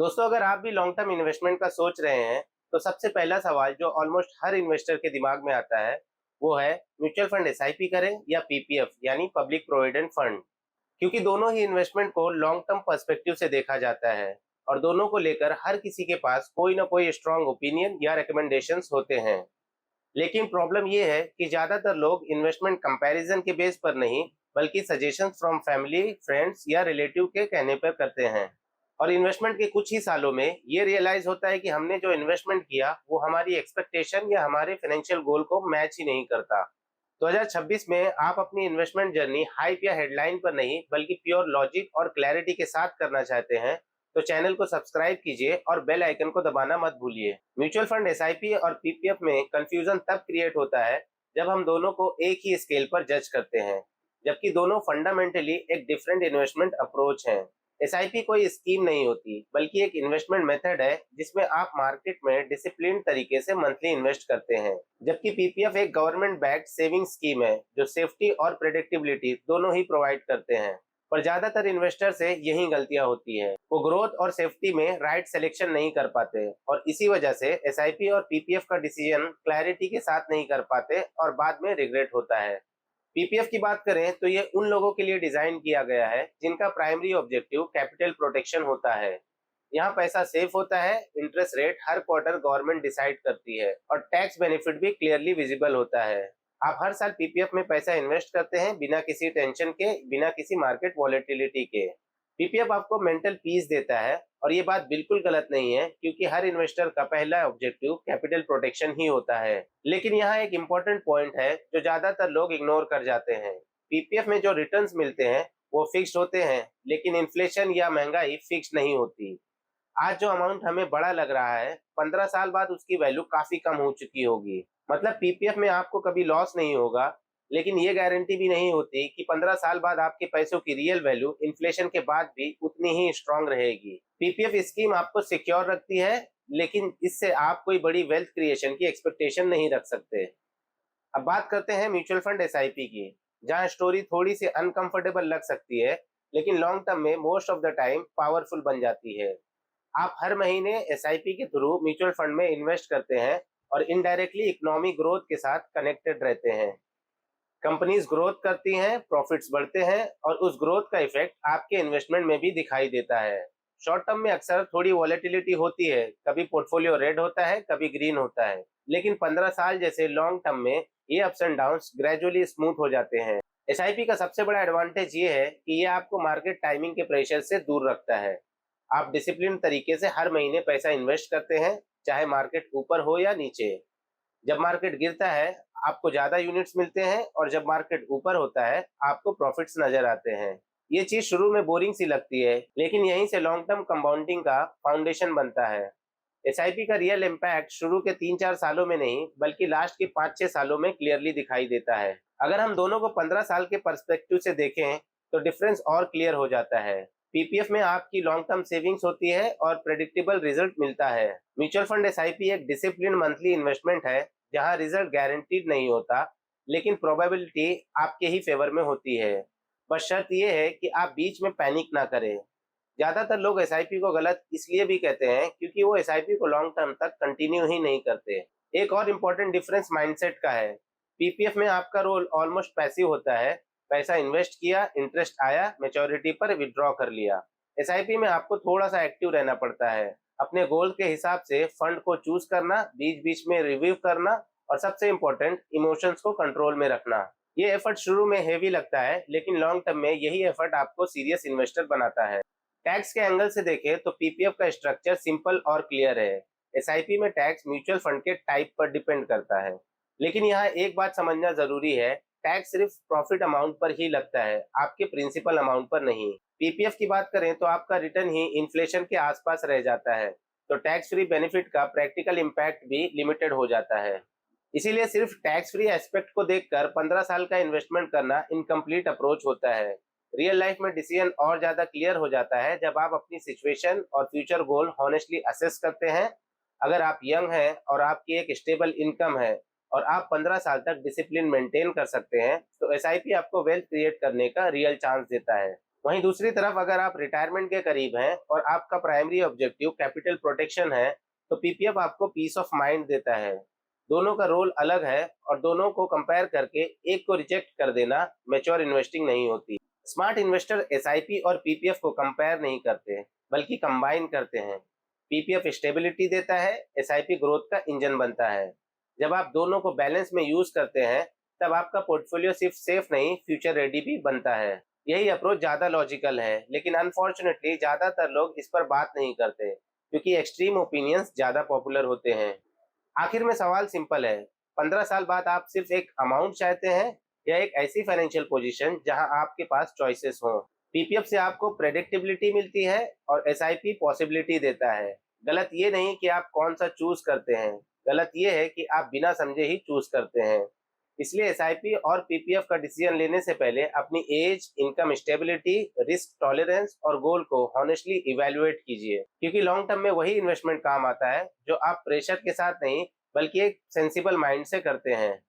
दोस्तों, अगर आप भी लॉन्ग टर्म इन्वेस्टमेंट का सोच रहे हैं तो सबसे पहला सवाल जो ऑलमोस्ट हर इन्वेस्टर के दिमाग में आता है वो है म्यूचुअल फंड एसआईपी करें या पीपीएफ यानी पब्लिक प्रोविडेंट फंड। क्योंकि दोनों ही इन्वेस्टमेंट को लॉन्ग टर्म पर्सपेक्टिव से देखा जाता है और दोनों को लेकर हर किसी के पास कोई ना कोई स्ट्रांग ओपिनियन या रिकमेंडेशंस होते हैं। लेकिन प्रॉब्लम ये है कि ज्यादातर लोग इन्वेस्टमेंट कंपैरिजन के बेस पर नहीं बल्कि सजेशंस फ्रॉम फैमिली फ्रेंड्स या रिलेटिव के कहने पर करते हैं। और इन्वेस्टमेंट के कुछ ही सालों में ये रियलाइज होता है कि हमने जो इन्वेस्टमेंट किया वो हमारी एक्सपेक्टेशन या हमारे फाइनेंशियल गोल को मैच ही नहीं करता। 2026 में आप अपनी इन्वेस्टमेंट जर्नी हाइप या हेडलाइन पर नहीं बल्कि प्योर लॉजिक और क्लैरिटी के साथ करना चाहते हैं तो चैनल को सब्सक्राइब कीजिए और बेल आइकन को दबाना मत भूलिए। म्यूचुअल फंड एसआईपी और पीपीएफ में कंफ्यूजन तब क्रिएट होता है जब हम दोनों को एक ही स्केल पर जज करते हैं, जबकि दोनों फंडामेंटली एक डिफरेंट इन्वेस्टमेंट अप्रोच है। एसआईपी कोई स्कीम नहीं होती बल्कि एक इन्वेस्टमेंट मेथड है जिसमें आप मार्केट में डिसिप्लिन तरीके से मंथली इन्वेस्ट करते हैं, जबकि पीपीएफ एक गवर्नमेंट बैक्ड सेविंग स्कीम है जो सेफ्टी और प्रेडिक्टेबिलिटी दोनों ही प्रोवाइड करते हैं। पर ज्यादातर इन्वेस्टर से यही गलतियां होती है, वो ग्रोथ और सेफ्टी में राइट सिलेक्शन नहीं कर पाते और इसी वजह से एसआईपी और पीपीएफ का डिसीजन क्लैरिटी के साथ नहीं कर पाते और बाद में रिग्रेट होता है। पीपीएफ की बात करें तो ये उन लोगों के लिए डिजाइन किया गया है जिनका प्राइमरी ऑब्जेक्टिव कैपिटल प्रोटेक्शन होता है। यहाँ पैसा सेफ होता है, इंटरेस्ट रेट हर क्वार्टर गवर्नमेंट डिसाइड करती है और टैक्स बेनिफिट भी क्लियरली विजिबल होता है। आप हर साल पीपीएफ में पैसा इन्वेस्ट करते हैं बिना किसी टेंशन के, बिना किसी मार्केट वॉलेटिलिटी के। पीपीएफ आपको मेंटल पीस देता है और ये बात बिल्कुल गलत नहीं है क्योंकि हर इन्वेस्टर का पहला ऑब्जेक्टिव कैपिटल प्रोटेक्शन ही होता है। लेकिन यहाँ एक इम्पोर्टेंट पॉइंट है जो ज्यादातर लोग इग्नोर कर जाते हैं। पीपीएफ में जो रिटर्न्स मिलते हैं वो फिक्स्ड होते हैं, लेकिन इन्फ्लेशन या महंगाई फिक्स नहीं होती। आज जो अमाउंट हमें बड़ा लग रहा है 15 साल बाद उसकी वैल्यू काफी कम हो चुकी होगी। मतलब पीपीएफ में आपको कभी लॉस नहीं होगा, लेकिन ये गारंटी भी नहीं होती कि 15 साल बाद आपके पैसों की रियल वैल्यू इन्फ्लेशन के बाद भी उतनी ही स्ट्रांग रहेगी। पीपीएफ स्कीम आपको सिक्योर रखती है, लेकिन इससे आप कोई बड़ी वेल्थ क्रिएशन की एक्सपेक्टेशन नहीं रख सकते। अब बात करते हैं म्यूचुअल फंड एसआईपी की, जहां स्टोरी थोड़ी सी अनकंफर्टेबल लग सकती है लेकिन लॉन्ग टर्म में most of the time powerful बन जाती है। आप हर महीने एसआईपी के थ्रू म्यूचुअल फंड में इन्वेस्ट करते हैं और इनडायरेक्टली इकोनॉमिक ग्रोथ के साथ कनेक्टेड रहते हैं। कंपनीज ग्रोथ करती हैं, प्रॉफिट्स बढ़ते हैं और उस ग्रोथ का इफेक्ट आपके इन्वेस्टमेंट में भी दिखाई देता है। शॉर्ट टर्म में अक्सर थोड़ी वॉलेटिलिटी होती है, कभी पोर्टफोलियो रेड होता है कभी ग्रीन होता है, लेकिन 15 साल जैसे लॉन्ग टर्म में ये ups and downs gradually smooth हो जाते हैं। एसआईपी का सबसे बड़ा एडवांटेज ये है कि ये आपको मार्केट टाइमिंग के प्रेशर से दूर रखता है। आप डिसिप्लिन तरीके से हर महीने पैसा इन्वेस्ट करते हैं, चाहे मार्केट ऊपर हो या नीचे। जब मार्केट गिरता है आपको ज्यादा यूनिट्स मिलते हैं और जब मार्केट ऊपर होता है आपको प्रॉफिट्स नजर आते हैं। ये चीज शुरू में बोरिंग सी लगती है, लेकिन यहीं से लॉन्ग टर्म कंपाउंडिंग का फाउंडेशन बनता है। एसआईपी का रियल इम्पैक्ट शुरू के 3-4 सालों में नहीं बल्कि लास्ट के 5-6 सालों में क्लियरली दिखाई देता है। अगर हम दोनों को 15 साल के पर्सपेक्टिव से देखें तो डिफरेंस और क्लियर हो जाता है। पीपीएफ में आपकी लॉन्ग टर्म सेविंग्स होती है और प्रेडिक्टेबल रिजल्ट मिलता है। म्यूचुअल फंड एसआईपी एक डिसिप्लिन मंथली इन्वेस्टमेंट है जहां रिजल्ट गारंटीड नहीं होता, लेकिन प्रोबेबिलिटी आपके ही फेवर में होती है। बस शर्त यह है कि आप बीच में पैनिक ना करें। ज्यादातर लोग एसआईपी को गलत इसलिए भी कहते हैं क्योंकि वो एसआईपी को लॉन्ग टर्म तक कंटिन्यू ही नहीं करते। एक और इम्पोर्टेंट डिफरेंस माइंडसेट का है। पीपीएफ में आपका रोल ऑलमोस्ट पैसिव होता है, पैसा इन्वेस्ट किया, इंटरेस्ट आया, मेच्योरिटी पर विड्रॉ कर लिया। एसआईपी में आपको थोड़ा सा एक्टिव रहना पड़ता है, अपने गोल के हिसाब से फंड को चूज करना, बीच बीच में रिव्यू करना और सबसे इम्पोर्टेंट इमोशंस को कंट्रोल में रखना। ये एफर्ट शुरू में हेवी लगता है, लेकिन लॉन्ग टर्म में यही एफर्ट आपको सीरियस इन्वेस्टर बनाता है। टैक्स के एंगल से देखें तो पीपीएफ का स्ट्रक्चर सिंपल और क्लियर है। एसआईपी में टैक्स म्यूचुअल फंड के टाइप पर डिपेंड करता है, लेकिन यहाँ एक बात समझना जरूरी है, टैक्स सिर्फ प्रॉफिट अमाउंट पर ही लगता है, आपके प्रिंसिपल अमाउंट पर नहीं। पीपीएफ की बात करें तो आपका रिटर्न ही इन्फ्लेशन के आसपास रह जाता है, तो टैक्स फ्री बेनिफिट का प्रैक्टिकल इम्पैक्ट भी लिमिटेड हो जाता है। इसीलिए सिर्फ टैक्स फ्री एस्पेक्ट को देखकर 15 साल का इन्वेस्टमेंट करना इनकम्प्लीट अप्रोच होता है। रियल लाइफ में डिसीजन और ज्यादा क्लियर हो जाता है जब आप अपनी सिचुएशन और फ्यूचर गोल हॉनेस्टली असेस करते हैं। अगर आप यंग हैं और आपकी एक स्टेबल इनकम है और आप 15 साल तक डिसिप्लिन मेंटेन कर सकते हैं तो एसआईपी आपको वेल्थ क्रिएट करने का रियल चांस देता है। वहीं दूसरी तरफ अगर आप रिटायरमेंट के करीब हैं और आपका प्राइमरी ऑब्जेक्टिव कैपिटल प्रोटेक्शन है, तो पीपीएफ आपको पीस ऑफ माइंड देता है। दोनों का रोल अलग है और दोनों को कंपेयर करके एक को रिजेक्ट कर देना मैच्योर इन्वेस्टिंग नहीं होती। स्मार्ट इन्वेस्टर एसआईपी और पीपीएफ को कंपेयर नहीं करते, बल्कि कंबाइन करते हैं। पीपीएफ स्टेबिलिटी देता है, एसआईपी ग्रोथ का इंजन बनता है। जब आप दोनों को बैलेंस में यूज करते हैं, तब आपका पोर्टफोलियो सिर्फ सेफ नहीं, फ्यूचर रेडी भी बनता है। यही अप्रोच ज्यादा लॉजिकल है, लेकिन अनफॉर्चुनेटली ज्यादातर लोग इस पर बात नहीं करते, क्योंकि एक्सट्रीम ओपिनियंस ज्यादा पॉपुलर होते हैं। आखिर में सवाल सिंपल है, 15 साल बाद आप सिर्फ एक अमाउंट चाहते हैं या एक ऐसी फाइनेंशियल पोजीशन जहां आपके पास चॉइसेस हों। पीपीएफ से आपको प्रेडिक्टेबिलिटी मिलती है और एसआईपी पॉसिबिलिटी देता है। गलत ये नहीं कि आप कौन सा चूज करते हैं, गलत ये है कि आप बिना समझे ही चूज करते हैं। इसलिए एसआईपी और पीपीएफ का डिसीजन लेने से पहले अपनी age, income stability, risk tolerance और गोल को हॉनेस्टली इवेल्युएट कीजिए, क्योंकि लॉन्ग टर्म में वही इन्वेस्टमेंट काम आता है जो आप प्रेशर के साथ नहीं, बल्कि एक सेंसिबल माइंड से करते हैं।